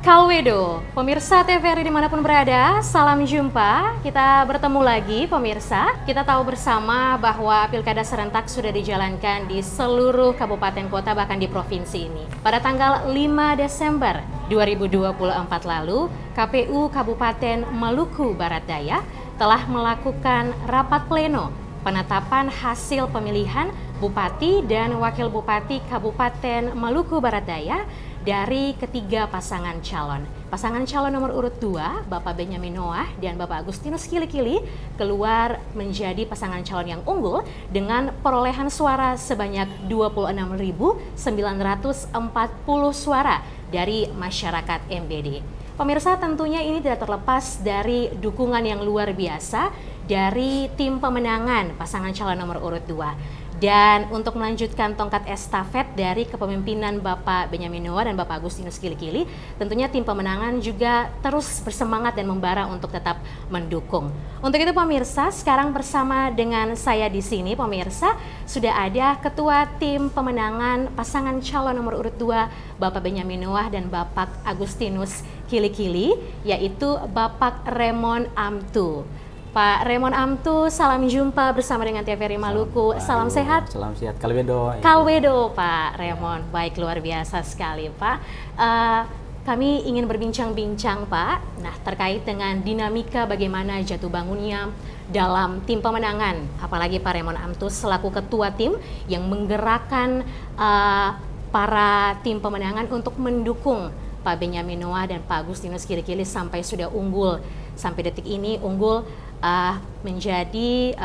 Kalwedo, pemirsa TVRI dimanapun berada, salam jumpa. Kita bertemu lagi pemirsa. Kita tahu bersama bahwa Pilkada serentak sudah dijalankan di seluruh kabupaten kota bahkan di provinsi ini. Pada tanggal 5 Desember 2024 lalu, KPU Kabupaten Maluku Barat Daya telah melakukan rapat pleno penetapan hasil pemilihan Bupati dan Wakil Bupati Kabupaten Maluku Barat Daya dari ketiga pasangan calon. Pasangan calon nomor urut 2, Bapak Benyamin Noah dan Bapak Agustinus Kilikili keluar menjadi pasangan calon yang unggul dengan perolehan suara sebanyak 26.940 suara dari masyarakat MBD. Pemirsa, tentunya ini tidak terlepas dari dukungan yang luar biasa dari tim pemenangan pasangan calon nomor urut 2. Dan untuk melanjutkan tongkat estafet dari kepemimpinan Bapak Benyamin Noah dan Bapak Agustinus Kilikili, tentunya tim pemenangan juga terus bersemangat dan membara untuk tetap mendukung. Untuk itu pemirsa, sekarang bersama dengan saya di sini pemirsa, sudah ada Ketua Tim Pemenangan pasangan calon nomor urut 2 Bapak Benyamin Noah dan Bapak Agustinus Kilikili, yaitu Bapak Raymond Amtu. Pak Raymond Amtu, salam jumpa bersama dengan TVRI Maluku. Salam sehat. Salam sehat, Kalwedo. Kalwedo, Pak Raymond. Baik, luar biasa sekali, Pak. Kami ingin berbincang-bincang, Pak. Nah, terkait dengan dinamika bagaimana jatuh bangunnya dalam tim pemenangan. Apalagi Pak Raymond Amtu selaku ketua tim yang menggerakkan para tim pemenangan untuk mendukung Pak Benyamin Noah dan Pak Agustinus Kilikili sampai sudah unggul. Sampai detik ini unggul menjadi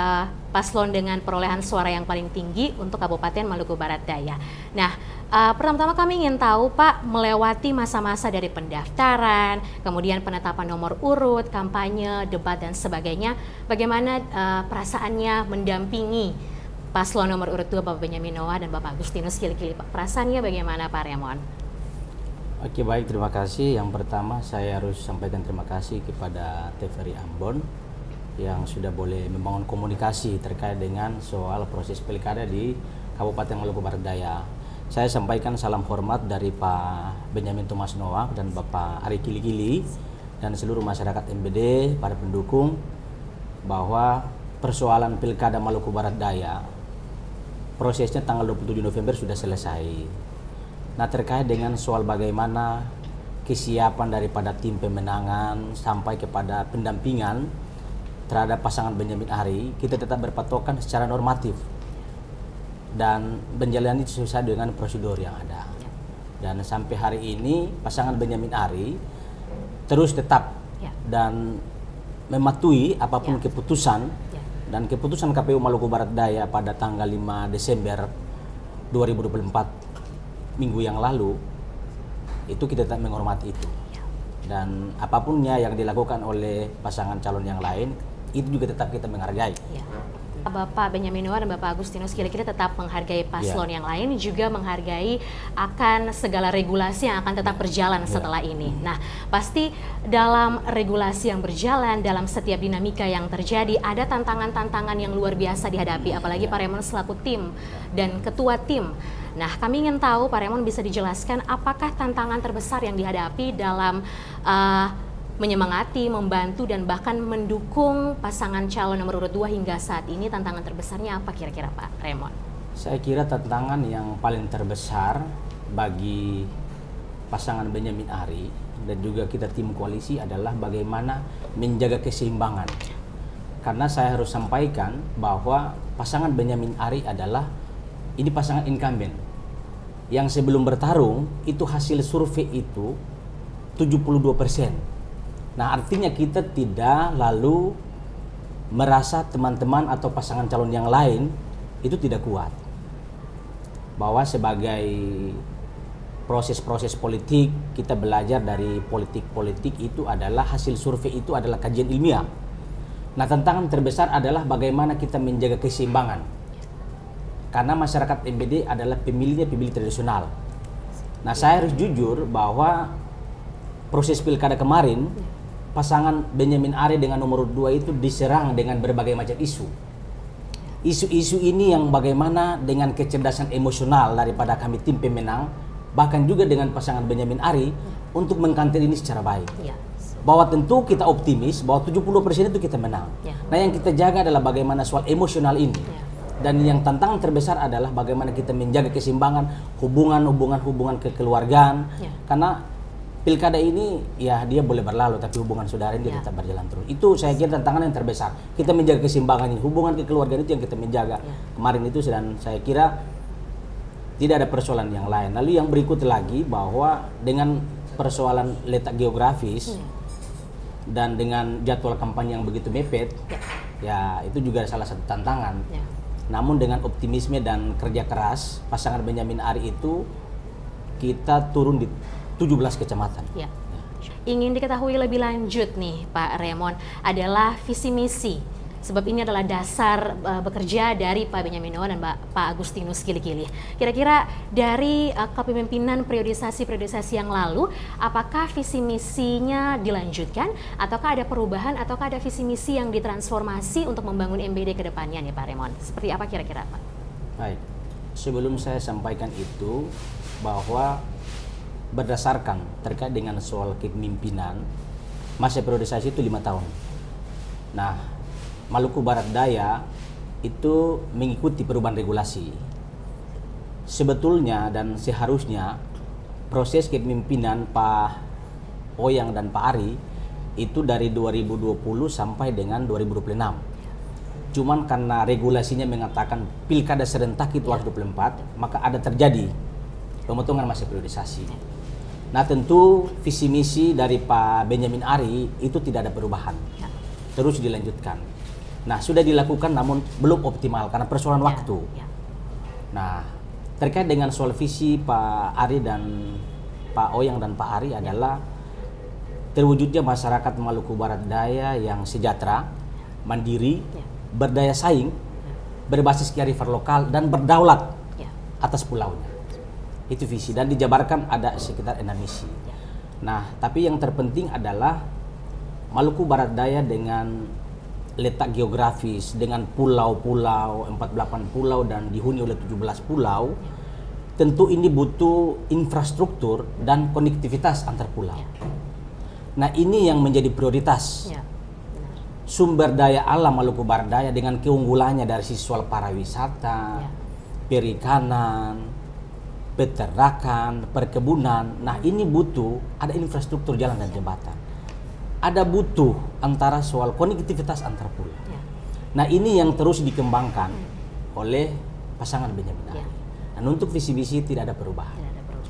paslon dengan perolehan suara yang paling tinggi untuk Kabupaten Maluku Barat Daya. Nah, pertama-tama kami ingin tahu Pak, melewati masa-masa dari pendaftaran, kemudian penetapan nomor urut, kampanye, debat dan sebagainya, bagaimana perasaannya mendampingi paslon nomor urut 2 Bapak Benyamin Noah dan Bapak Agustinus Kilikili, Pak? Perasaannya bagaimana Pak Raymond? Oke, baik, terima kasih. Yang pertama saya harus sampaikan terima kasih kepada TVRI Ambon yang sudah boleh membangun komunikasi terkait dengan soal proses pilkada di Kabupaten Maluku Barat Daya. Saya sampaikan salam hormat dari Pak Benyamin Thomas Noah dan Bapak Ari Kilikili dan seluruh masyarakat MBD, para pendukung, bahwa persoalan pilkada Maluku Barat Daya prosesnya tanggal 27 November sudah selesai. Nah, terkait dengan soal bagaimana kesiapan daripada tim pemenangan sampai kepada pendampingan terhadap pasangan Benyamin Ari, kita tetap berpatokan secara normatif dan menjalani sesuai dengan prosedur yang ada. Dan sampai hari ini pasangan Benyamin Ari terus tetap dan mematuhi apapun keputusan dan keputusan KPU Maluku Barat Daya pada tanggal 5 Desember 2024 minggu yang lalu, itu kita tetap menghormati itu. Dan apapunnya yang dilakukan oleh pasangan calon yang lain, itu juga tetap kita menghargai. Bapak Benyamin Noah dan Bapak Agustinus Kilikili tetap menghargai paslon yang lain, juga menghargai akan segala regulasi yang akan tetap berjalan setelah ini. Nah, pasti dalam regulasi yang berjalan, dalam setiap dinamika yang terjadi, ada tantangan-tantangan yang luar biasa dihadapi, apalagi Pak Raymond selaku tim dan ketua tim. Nah, kami ingin tahu Pak Raymond bisa dijelaskan apakah tantangan terbesar yang dihadapi dalam menyemangati, membantu, dan bahkan mendukung pasangan calon nomor urut 2 hingga saat ini. Tantangan terbesarnya apa kira-kira Pak Raymond? Saya kira tantangan yang paling terbesar bagi pasangan Benyamin Ari dan juga kita tim koalisi adalah bagaimana menjaga keseimbangan. Karena saya harus sampaikan bahwa pasangan Benyamin Ari adalah ini pasangan incumbent yang sebelum bertarung itu hasil survei itu 72%. Nah, artinya kita tidak lalu merasa teman-teman atau pasangan calon yang lain itu tidak kuat. Bahwa sebagai proses-proses politik, kita belajar dari politik-politik itu adalah hasil survei itu adalah kajian ilmiah. Nah, tantangan terbesar adalah bagaimana kita menjaga keseimbangan. Karena masyarakat MBD adalah pemilih tradisional. Nah, saya harus jujur bahwa proses pilkada kemarin, pasangan Benyamin Ari dengan nomor 2 itu diserang dengan berbagai macam isu. Isu-isu ini yang bagaimana dengan kecerdasan emosional daripada kami tim pemenang, bahkan juga dengan pasangan Benyamin Ari, untuk mengkanter ini secara baik. Ya. Bahwa tentu kita optimis bahwa 70% itu kita menang. Ya. Nah, yang kita jaga adalah bagaimana soal emosional ini. Ya. Dan yang tantangan terbesar adalah bagaimana kita menjaga keseimbangan hubungan kekeluargaan. Ya. Karena pilkada ini ya dia boleh berlalu tapi hubungan saudara ini Ya. tetap berjalan terus. Itu saya kira tantangan yang terbesar. Kita menjaga keseimbangan ini, hubungan kekeluargaan itu yang kita menjaga. Ya. Kemarin itu dan saya kira tidak ada persoalan yang lain. Lalu yang berikut lagi bahwa dengan persoalan letak geografis dan dengan jadwal kampanye yang begitu mepet, ya itu juga salah satu tantangan. Ya. Namun dengan optimisme dan kerja keras, pasangan Benyamin Ari itu kita turun di 17 kecamatan. Ya. Ingin diketahui lebih lanjut nih Pak Raymond, adalah visi misi. Sebab ini adalah dasar bekerja dari Pak Benyamin Noah dan Pak Agustinus Kilikili. Kira-kira dari kepemimpinan periodisasi yang lalu, apakah visi misinya dilanjutkan, ataukah ada perubahan, ataukah ada visi misi yang ditransformasi untuk membangun MBD ke depannya nih Pak Raymond? Seperti apa kira-kira Pak? Baik, sebelum saya sampaikan itu bahwa berdasarkan terkait dengan soal kepemimpinan, masa periodisasi itu 5 tahun. Nah, Maluku Barat Daya itu mengikuti perubahan regulasi. Sebetulnya dan seharusnya proses kepemimpinan Pak Oyang dan Pak Ari itu dari 2020 sampai dengan 2026. Cuman karena regulasinya mengatakan pilkada serentak itu harus 24, maka ada terjadi pemotongan masa periodisasi. Nah, tentu visi misi dari Pak Benyamin Ari itu tidak ada perubahan. Terus dilanjutkan. Nah, sudah dilakukan namun belum optimal karena persoalan waktu. Nah, terkait dengan soal visi Pak Ari dan Pak Oyang dan Pak Ari adalah terwujudnya masyarakat Maluku Barat Daya yang sejahtera, mandiri, berdaya saing, berbasis kearifan lokal dan berdaulat atas pulaunya. Itu visi dan dijabarkan ada sekitar 6 misi. Nah, tapi yang terpenting adalah Maluku Barat Daya dengan letak geografis dengan pulau-pulau, 48 pulau dan dihuni oleh 17 pulau, tentu ini butuh infrastruktur dan konektivitas antar pulau. Nah, ini yang menjadi prioritas. Sumber daya alam Maluku Barat Daya dengan keunggulannya dari sisi soal pariwisata, perikanan, peternakan, perkebunan. Nah, ini butuh ada infrastruktur jalan dan jembatan. Ada butuh antara soal konektivitas antar pulau. Nah, ini yang terus dikembangkan oleh pasangan Benyamin Ari. Dan untuk visi misi tidak ada perubahan.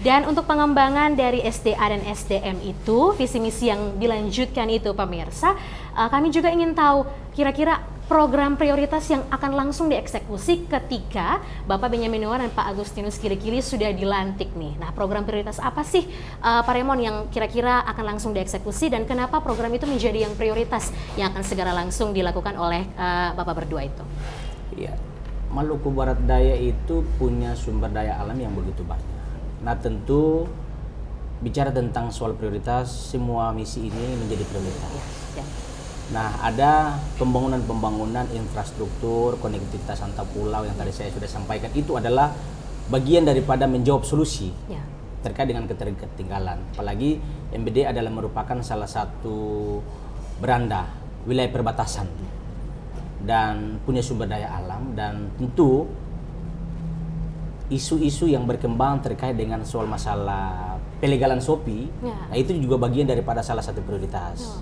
Dan untuk pengembangan dari SDA dan SDM itu, visi misi yang dilanjutkan itu pemirsa, kami juga ingin tahu kira-kira program prioritas yang akan langsung dieksekusi ketika Bapak Benyamin Noah dan Pak Agustinus Kilikili sudah dilantik nih. Nah, program prioritas apa sih Pak Raymond yang kira-kira akan langsung dieksekusi dan kenapa program itu menjadi yang prioritas yang akan segera langsung dilakukan oleh Bapak berdua itu? Iya, Maluku Barat Daya itu punya sumber daya alam yang begitu banyak. Nah, tentu bicara tentang soal prioritas, semua misi ini menjadi prioritas. Nah, ada pembangunan infrastruktur, konektivitas antar pulau yang tadi saya sudah sampaikan, itu adalah bagian daripada menjawab solusi terkait dengan ketertinggalan. Apalagi MBD adalah merupakan salah satu beranda wilayah perbatasan dan punya sumber daya alam, dan tentu isu-isu yang berkembang terkait dengan soal masalah pelegalan Shopee, nah itu juga bagian daripada salah satu prioritas.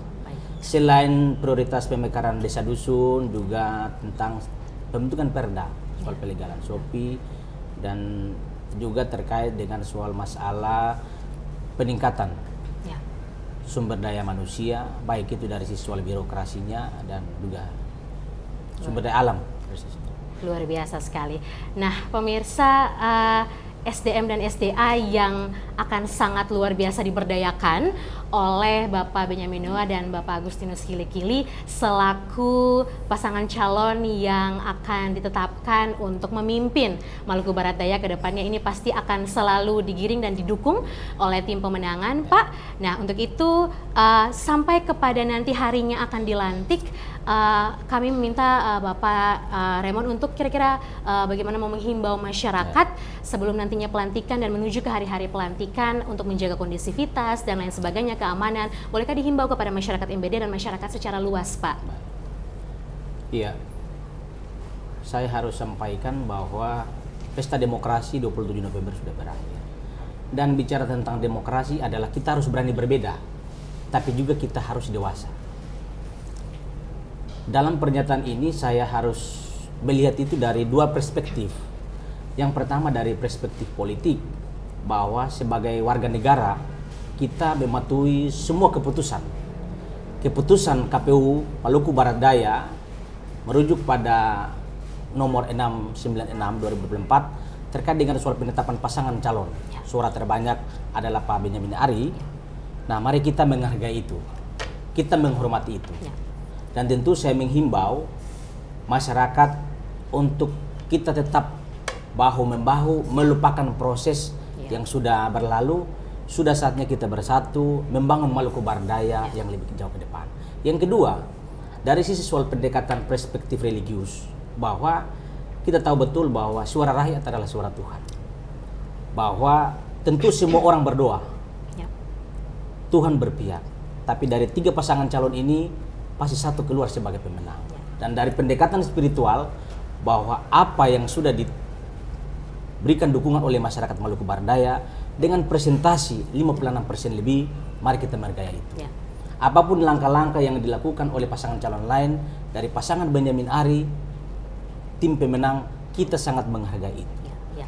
Selain prioritas pemekaran desa dusun, juga tentang pembentukan perda soal pelegalan Shopee, dan juga terkait dengan soal masalah peningkatan sumber daya manusia, baik itu dari sisi soal birokrasinya dan juga sumber daya alam. Luar biasa sekali. Nah, pemirsa, SDM dan SDA yang akan sangat luar biasa diberdayakan oleh Bapak Benyamin Noah dan Bapak Agustinus Kilikili selaku pasangan calon yang akan ditetapkan untuk memimpin Maluku Barat Daya ke depannya. Ini pasti akan selalu digiring dan didukung oleh tim pemenangan, Pak. Nah, untuk itu sampai kepada nanti harinya akan dilantik, kami meminta Bapak Raymond untuk kira-kira bagaimana mau menghimbau masyarakat sebelum nantinya pelantikan dan menuju ke hari-hari pelantikan untuk menjaga kondisivitas dan lain sebagainya, keamanan. Bolehkah dihimbau kepada masyarakat MBD dan masyarakat secara luas, Pak? Iya, saya harus sampaikan bahwa pesta demokrasi 27 November sudah berakhir. Dan bicara tentang demokrasi adalah kita harus berani berbeda, tapi juga kita harus dewasa. Dalam pernyataan ini saya harus melihat itu dari dua perspektif. Yang pertama dari perspektif politik, bahwa sebagai warga negara kita mematuhi semua keputusan. Keputusan KPU Maluku Barat Daya merujuk pada nomor 696 2024 terkait dengan soal penetapan pasangan calon. Suara terbanyak adalah Pak Benyamin Ari. Nah, mari kita menghargai itu. Kita menghormati itu. Dan tentu saya menghimbau masyarakat untuk kita tetap bahu-membahu, melupakan proses yang sudah berlalu. Sudah saatnya kita bersatu, membangun Maluku Barat Daya yang lebih jauh ke depan. Yang kedua, dari sisi soal pendekatan perspektif religius, bahwa kita tahu betul bahwa suara rakyat adalah suara Tuhan. Bahwa tentu semua orang berdoa, Tuhan berpihak. Tapi dari 3 pasangan calon ini, pasti satu keluar sebagai pemenang. Dan dari pendekatan spiritual, bahwa apa yang sudah diberikan dukungan oleh masyarakat Maluku Barat Daya dengan presentasi 56% lebih, mari kita menghargai itu. Apapun langkah-langkah yang dilakukan oleh pasangan calon lain, dari pasangan Benyamin Ari, tim pemenang, kita sangat menghargai itu.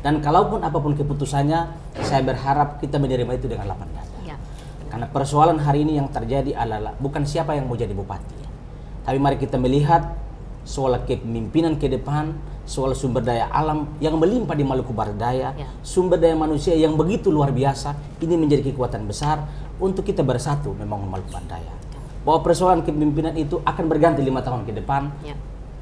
Dan kalaupun apapun keputusannya, saya berharap kita menerima itu dengan lapang dada. Karena persoalan hari ini yang terjadi adalah bukan siapa yang mau jadi bupati. Tapi mari kita melihat soal kepemimpinan ke depan, soal sumber daya alam yang melimpah di Maluku Barat Daya, sumber daya manusia yang begitu luar biasa, ini menjadi kekuatan besar untuk kita bersatu membangun Maluku Barat Daya. Bahwa persoalan kepemimpinan itu akan berganti 5 tahun ke depan,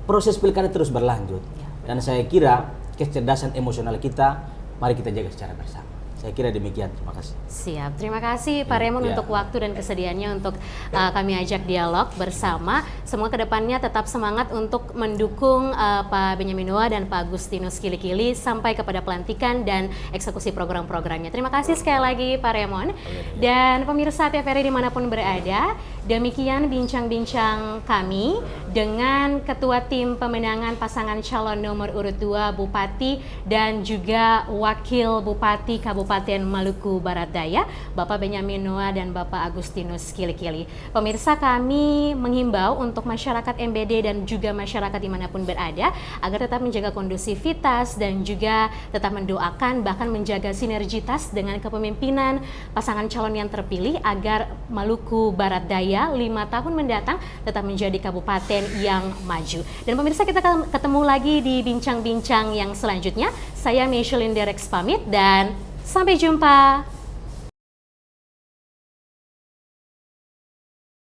proses pilkada terus berlanjut. Dan saya kira kecerdasan emosional kita, mari kita jaga secara bersama. Saya kira demikian, terima kasih. Siap, terima kasih Pak Raymond untuk waktu dan kesediaannya untuk kami ajak dialog bersama. Semua kedepannya tetap semangat untuk mendukung Pak Benyamin Noah dan Pak Agustinus Kilikili sampai kepada pelantikan dan eksekusi program-programnya. Terima kasih sekali lagi Pak Raymond. Dan pemirsa TVRI dimanapun berada, demikian bincang-bincang kami dengan Ketua Tim Pemenangan Pasangan Calon Nomor Urut 2 Bupati dan juga Wakil Bupati Kabupaten Maluku Barat Daya, Bapak Benyamin Noah dan Bapak Agustinus Kilikili. Pemirsa, kami menghimbau untuk masyarakat MBD dan juga masyarakat dimanapun berada agar tetap menjaga kondusivitas dan juga tetap mendoakan bahkan menjaga sinergitas dengan kepemimpinan pasangan calon yang terpilih agar Maluku Barat Daya 5 tahun mendatang tetap menjadi kabupaten yang maju. Dan pemirsa, kita ketemu lagi di bincang-bincang yang selanjutnya. Saya Michelin Derex pamit dan sampai jumpa.